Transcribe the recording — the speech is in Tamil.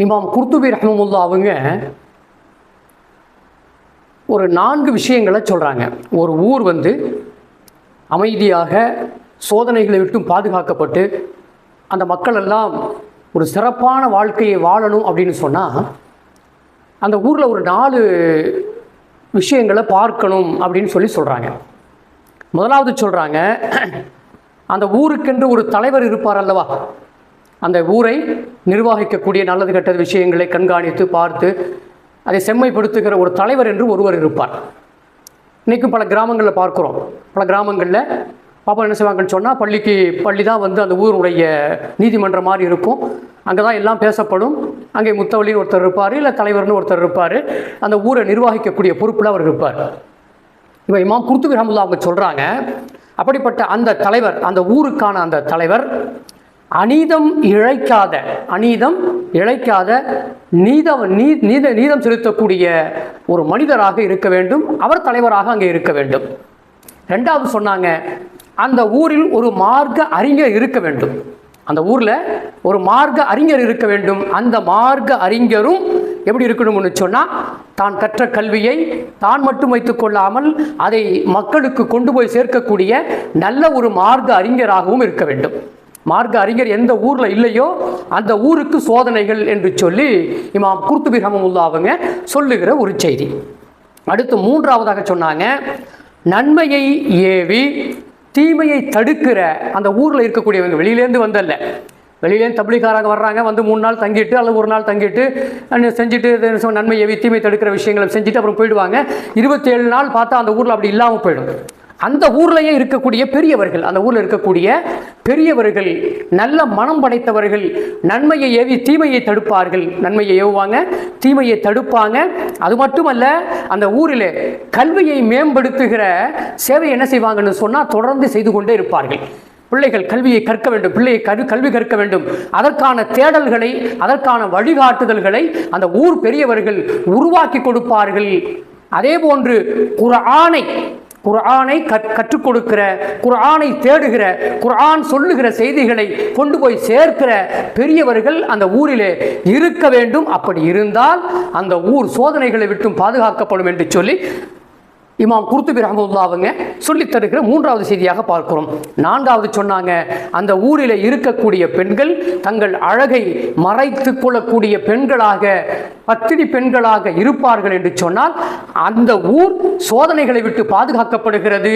இமாம் குர்துபி ரஹ்மத்துல்லாஹி அவங்க ஒரு 4 விஷயங்களை சொல்கிறாங்க. ஒரு ஊர் அமைதியாக சோதனைகளை விட்டும் பாதுகாக்கப்பட்டு அந்த மக்கள் எல்லாம் ஒரு சிறப்பான வாழ்க்கையை வாழணும் அப்படின்னு சொன்னால் அந்த ஊரில் ஒரு 4 விஷயங்களை பார்க்கணும் அப்படின்னு சொல்கிறாங்க. முதலாவது சொல்கிறாங்க, அந்த ஊருக்கென்று ஒரு தலைவர் இருப்பார் அல்லவா, அந்த ஊரை நிர்வகிக்கக்கூடிய நல்லது கெட்ட விஷயங்களை கண்காணித்து பார்த்து அதை செம்மைப்படுத்துகிற ஒரு தலைவர் என்று ஒருவர் இருப்பார். இன்றைக்கும் பல கிராமங்களில் பார்க்குறோம். பல கிராமங்களில் பாப்பா என்ன செய்வாங்கன்னு சொன்னால் பள்ளி தான் அந்த ஊருடைய நீதிமன்றம் மாதிரி இருக்கும். அங்கே தான் எல்லாம் பேசப்படும். அங்கே முத்தவழின்னு ஒருத்தர் இருப்பார், இல்லை தலைவர்னு ஒருத்தர் இருப்பார். அந்த ஊரை நிர்வகிக்கக்கூடிய பொறுப்பில் அவர் இருப்பார். இப்போ இமாம் குர்துபி ரஹ்மத்துல்லாஹி அவங்க சொல்கிறாங்க, அப்படிப்பட்ட அந்த தலைவர், அந்த ஊருக்கான அந்த தலைவர் அநீதம் இழைக்காத நீதம் செலுத்தக்கூடிய ஒரு மனிதராக இருக்க வேண்டும். அவர் தலைவராக அங்கே இருக்க வேண்டும். 2வது சொன்னாங்க, அந்த ஊரில் ஒரு மார்க்க அறிஞர் இருக்க வேண்டும். அந்த ஊரில் ஒரு மார்க்க அறிஞர் இருக்க வேண்டும். அந்த மார்க்க அறிஞரும் எப்படி இருக்கணும்னு சொன்னால், தான் கற்ற கல்வியை தான் மட்டும் வைத்துக் கொள்ளாமல் அதை மக்களுக்கு கொண்டு போய் சேர்க்கக்கூடிய நல்ல ஒரு மார்க்க அறிஞராகவும் இருக்க வேண்டும். மார்க்க அறிஞர் எந்த ஊரில் இல்லையோ அந்த ஊருக்கு சோதனைகள் என்று சொல்லி இமாம் குர்துபி ரஹ்மத்துல்லாஹி அவங்க சொல்லுகிற ஒரு செய்தி. அடுத்து 3வதாக சொன்னாங்க, நன்மையை ஏவி தீமையை தடுக்கிற அந்த ஊரில் இருக்கக்கூடியவங்க, வெளியிலேருந்து வந்தல்ல, வெளியிலேருந்து தப்லீகாரங்க வர்றாங்க, 3 நாள் தங்கிட்டு அல்லது 1 நாள் தங்கிட்டு செஞ்சுட்டு நன்மை ஏவி தீமை தடுக்கிற விஷயங்களை செஞ்சுட்டு அப்புறம் போயிடுவாங்க. 27 நாள் பார்த்தா அந்த ஊரில் அப்படி இல்லாமல் போயிடும். அந்த ஊர்லேயே இருக்கக்கூடிய பெரியவர்கள், அந்த ஊரில் இருக்கக்கூடிய பெரியவர்கள் நல்ல மனம் படைத்தவர்கள் நன்மையை ஏவி தீமையை தடுப்பார்கள். நன்மையை ஏவுவாங்க, தீமையை தடுப்பாங்க. அது மட்டுமல்ல, அந்த ஊரில் கல்வியை மேம்படுத்துகிற சேவை என்ன செய்வாங்கன்னு சொன்னால் தொடர்ந்து செய்து கொண்டே இருப்பார்கள். பிள்ளைகள் கல்வியை கற்க வேண்டும், கல்வி கற்க வேண்டும், அதற்கான தேடல்களை, அதற்கான வழிகாட்டுதல்களை அந்த ஊர் பெரியவர்கள் உருவாக்கி கொடுப்பார்கள். அதே போன்று குர்ஆனை கற்றுக் கொடுக்கிற, குர்ஆனை தேடுகிற, குர்ஆன் சொல்லுகிற செய்திகளை கொண்டு போய் சேர்க்கிற பெரியவர்கள் அந்த ஊரிலே இருக்க வேண்டும். அப்படி இருந்தால் அந்த ஊர் சோதனைகளை விட்டும் பாதுகாக்கப்படும் என்று சொல்லி இமாம் குர்துபி ரஹ்மத்துல்லாஹி அவங்க சொல்லித் தருகிற 3வது செய்தியாக பார்க்கிறோம். 4வது சொன்னாங்க, அந்த ஊரில் இருக்கக்கூடிய பெண்கள் தங்கள் அழகை மறைத்து கொள்ளக்கூடிய பெண்களாக, பத்தினி பெண்களாக இருப்பார்கள் என்று சொன்னால் அந்த ஊர் சோதனைகளை விட்டு பாதுகாக்கப்படுகிறது.